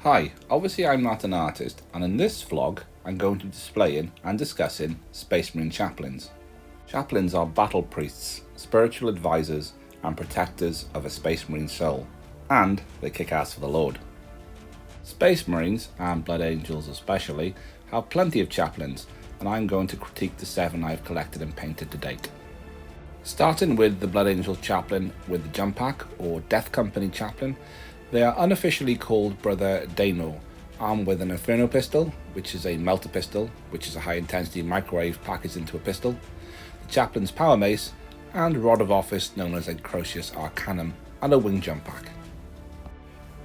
Hi, obviously I'm not an artist, and in this vlog I'm going to be displaying and discussing Space Marine Chaplains. Chaplains are battle priests, spiritual advisors and protectors of a Space Marine soul, and they kick ass for the Lord. Space Marines, and Blood Angels especially, have plenty of chaplains, and I'm going to critique the 7 I've collected and painted to date. Starting with the Blood Angel Chaplain with the Jump Pack, or Death Company Chaplain, they are unofficially called Brother Dano, armed with an Inferno pistol, which is a melter pistol, which is a high intensity microwave packaged into a pistol, the Chaplain's Power Mace, and Rod of Office known as a Crucius Arcanum, and a Wing Jump Pack.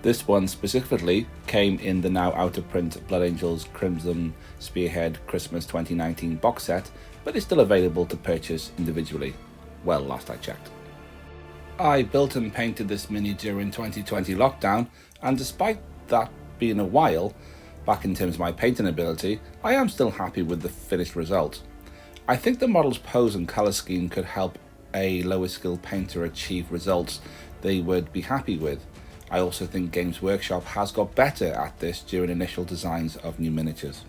This one specifically came in the now out of print Blood Angels Crimson Spearhead Christmas 2019 box set, but is still available to purchase individually. Well, last I checked. I built and painted this mini during 2020 lockdown, and despite that being a while back in terms of my painting ability, I am still happy with the finished result. I think the model's pose and colour scheme could help a lower skill painter achieve results they would be happy with. I also think Games Workshop has got better at this during initial designs of new miniatures.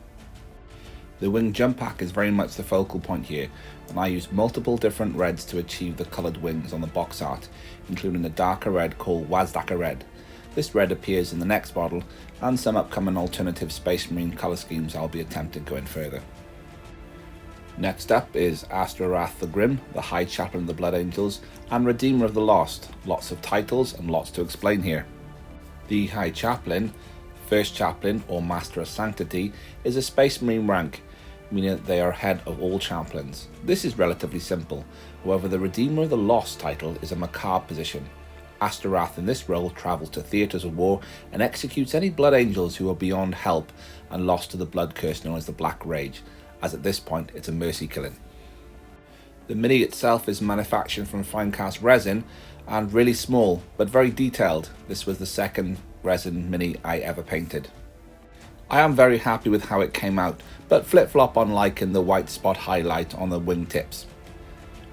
The Wing Jump Pack is very much the focal point here, and I used multiple different reds to achieve the coloured wings on the box art, including a darker red called Wazdaka Red. This red appears in the next model, and some upcoming alternative Space Marine colour schemes I'll be attempting going further. Next up is Astrarath the Grim, the High Chaplain of the Blood Angels, and Redeemer of the Lost. Lots of titles and lots to explain here. The High Chaplain, First Chaplain or Master of Sanctity, is a Space Marine rank, meaning that they are head of all chaplains. This is relatively simple, however the Redeemer of the Lost title is a macabre position. Astrarath in this role travels to theatres of war and executes any Blood Angels who are beyond help and lost to the blood curse known as the Black Rage, as at this point it's a mercy killing. The mini itself is manufactured from fine cast resin and really small but very detailed. This was the second resin mini I ever painted. I am very happy with how it came out, but flip-flop on liking the white spot highlight on the wing tips.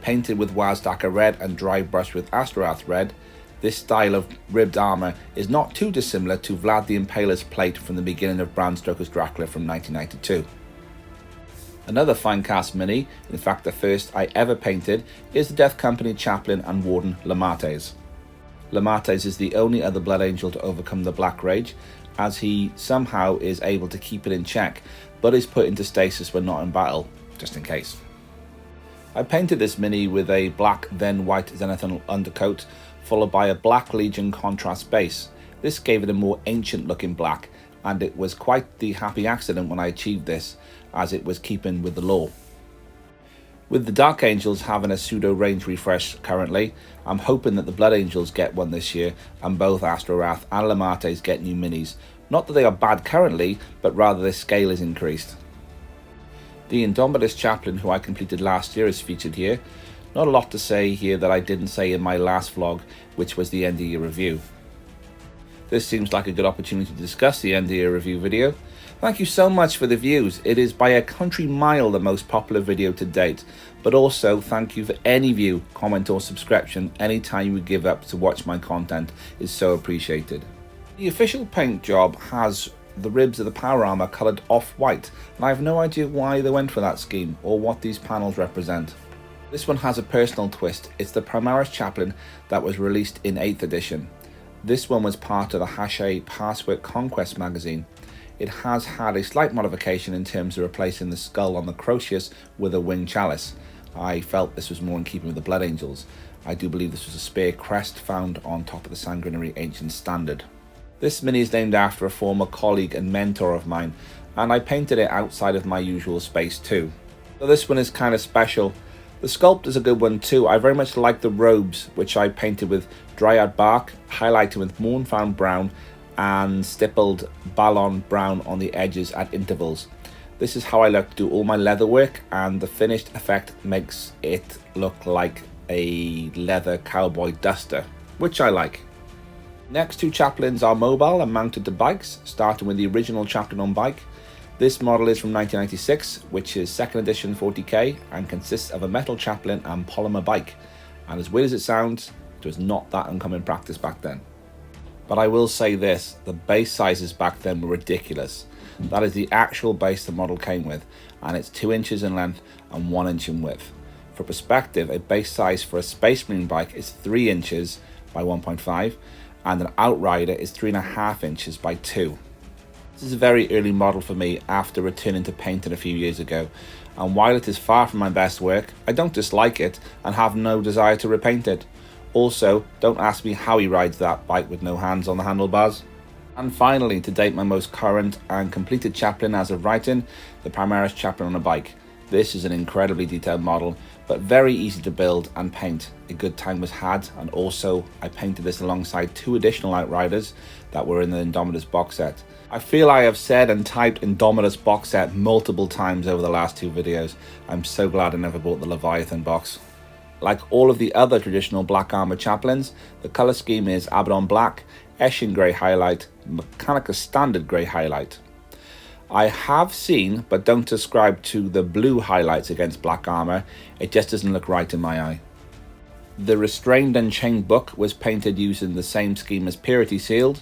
Painted with Wazdaka Red and dry brushed with Astrarath Red, this style of ribbed armour is not too dissimilar to Vlad the Impaler's plate from the beginning of Bram Stoker's Dracula from 1992. Another fine cast mini, in fact the first I ever painted, is the Death Company Chaplain and Warden Lamates. Lamates is the only other Blood Angel to overcome the Black Rage, as he somehow is able to keep it in check, but is put into stasis when not in battle, just in case. I painted this mini with a black then white zenithal undercoat, followed by a Black Legion contrast base. This gave it a more ancient looking black, and it was quite the happy accident when I achieved this, as it was keeping with the lore. With the Dark Angels having a pseudo range refresh currently, I'm hoping that the Blood Angels get one this year, and both Astrarath and Lamates get new minis. Not that they are bad currently, but rather their scale is increased. The Indomitus Chaplain, who I completed last year, is featured here. Not a lot to say here that I didn't say in my last vlog, which was the end of year review. This seems like a good opportunity to discuss the end of year review video. Thank you so much for the views. It is by a country mile the most popular video to date, but also thank you for any view, comment or subscription anytime you give up to watch my content is so appreciated. The official paint job has the ribs of the power armor coloured off-white, and I have no idea why they went for that scheme or what these panels represent. This one has a personal twist. It's the Primaris Chaplain that was released in 8th edition. This one was part of the Hachette Password Conquest magazine. It has had a slight modification in terms of replacing the skull on the Crucius with a winged chalice. I felt this was more in keeping with the Blood Angels. I do believe this was a spear crest found on top of the Sanguinary Ancient Standard. This mini is named after a former colleague and mentor of mine, and I painted it outside of my usual space too. So this one is kind of special. The sculpt is a good one too. I very much like the robes, which I painted with Dryad Bark, highlighted with Mournfound Brown, and stippled Ballon Brown on the edges at intervals. This is how I like to do all my leather work, and the finished effect makes it look like a leather cowboy duster, which I like. Next two chaplains are mobile and mounted to bikes, starting with the original Chaplain on bike. This model is from 1996, which is 2nd edition 40k, and consists of a metal chaplain and polymer bike. And as weird as it sounds, it was not that uncommon practice back then. But I will say this, the base sizes back then were ridiculous. That is the actual base the model came with, and it's 2 inches in length and 1 inch in width. For perspective, a base size for a Space Marine bike is 3 inches by 1.5, and an Outrider is 3.5 inches by 2. This is a very early model for me after returning to painting a few years ago, and while it is far from my best work, I don't dislike it and have no desire to repaint it. Also, don't ask me how he rides that bike with no hands on the handlebars. And finally, to date, my most current and completed Chaplain as of writing, the Primaris Chaplain on a bike. This is an incredibly detailed model, but very easy to build and paint. A good time was had, and also I painted this alongside 2 additional Outriders that were in the Indomitus box set. I feel I have said and typed Indomitus box set multiple times over the last 2 videos. I'm so glad I never bought the Leviathan box. Like all of the other traditional black armor chaplains, the colour scheme is Abaddon black, Eshin grey highlight, Mechanica standard grey highlight. I have seen, but don't ascribe to the blue highlights against black armor. It just doesn't look right in my eye. The Restrained and Chained book was painted using the same scheme as Purity Sealed,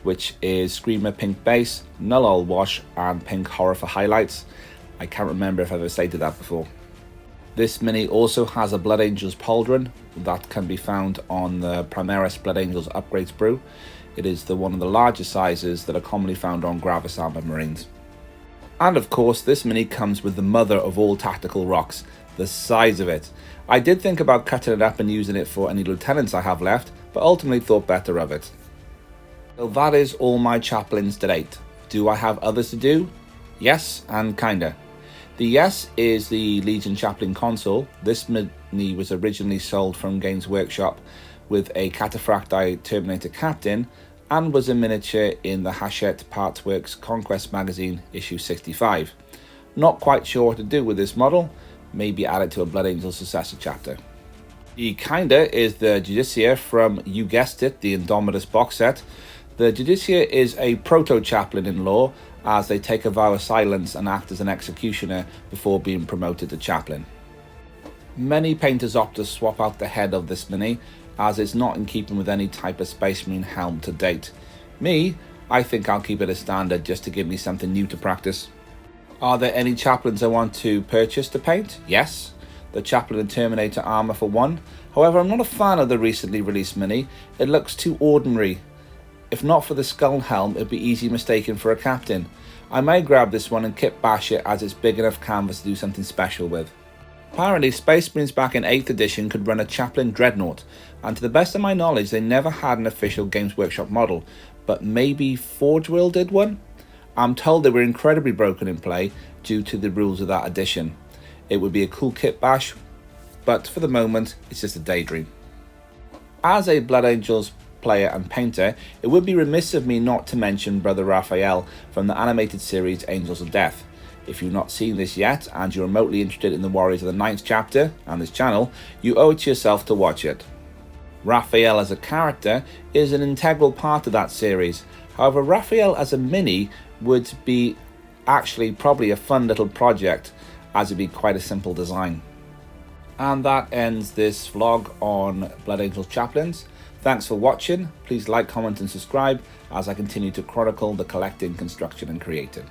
which is Screamer pink base, Null Oil wash, and pink horror for highlights. I can't remember if I've ever stated that before. This mini also has a Blood Angels pauldron that can be found on the Primaris Blood Angels upgrade sprue. It is one of the larger sizes that are commonly found on Gravis armored Marines. And of course, this mini comes with the mother of all tactical rocks, the size of it. I did think about cutting it up and using it for any lieutenants I have left, but ultimately thought better of it. So that is all my chaplains to date. Do I have others to do? Yes, and kinda. The yes is the Legion Chaplain console. This mini was originally sold from Games Workshop with a Cataphracti Terminator Captain, and was a miniature in the Hachette Parts Works Conquest magazine issue 65. Not quite sure what to do with this model, maybe add it to a Blood Angel successor chapter. The kinda is the Judicia from, you guessed it, the Indomitus box set. The Judicia is a proto-chaplain in lore, as they take a vow of silence and act as an executioner before being promoted to chaplain. Many painters opt to swap out the head of this mini, as it's not in keeping with any type of Space Marine helm to date. Me, I think I'll keep it as standard just to give me something new to practice. Are there any chaplains I want to purchase to paint? Yes, the Chaplain and Terminator armor for one. However, I'm not a fan of the recently released mini. It looks too ordinary. If not for the skull helm, it'd be easy mistaken for a captain. I may grab this one and kit bash it, as it's big enough canvas to do something special with. Apparently, Space Marines back in 8th edition could run a Chaplain Dreadnought, and to the best of my knowledge they never had an official Games Workshop model, but maybe Forge World did one? I'm told they were incredibly broken in play due to the rules of that edition. It would be a cool kit bash, but for the moment it's just a daydream. As a Blood Angels player and painter, it would be remiss of me not to mention Brother Raphael from the animated series Angels of Death. If you've not seen this yet and you're remotely interested in the Warriors of the 9th chapter and this channel, you owe it to yourself to watch it. Raphael as a character is an integral part of that series. However, Raphael as a mini would be actually probably a fun little project, as it'd be quite a simple design. And that ends this vlog on Blood Angels Chaplains. Thanks for watching. Please like, comment and subscribe as I continue to chronicle the collecting, construction and creating.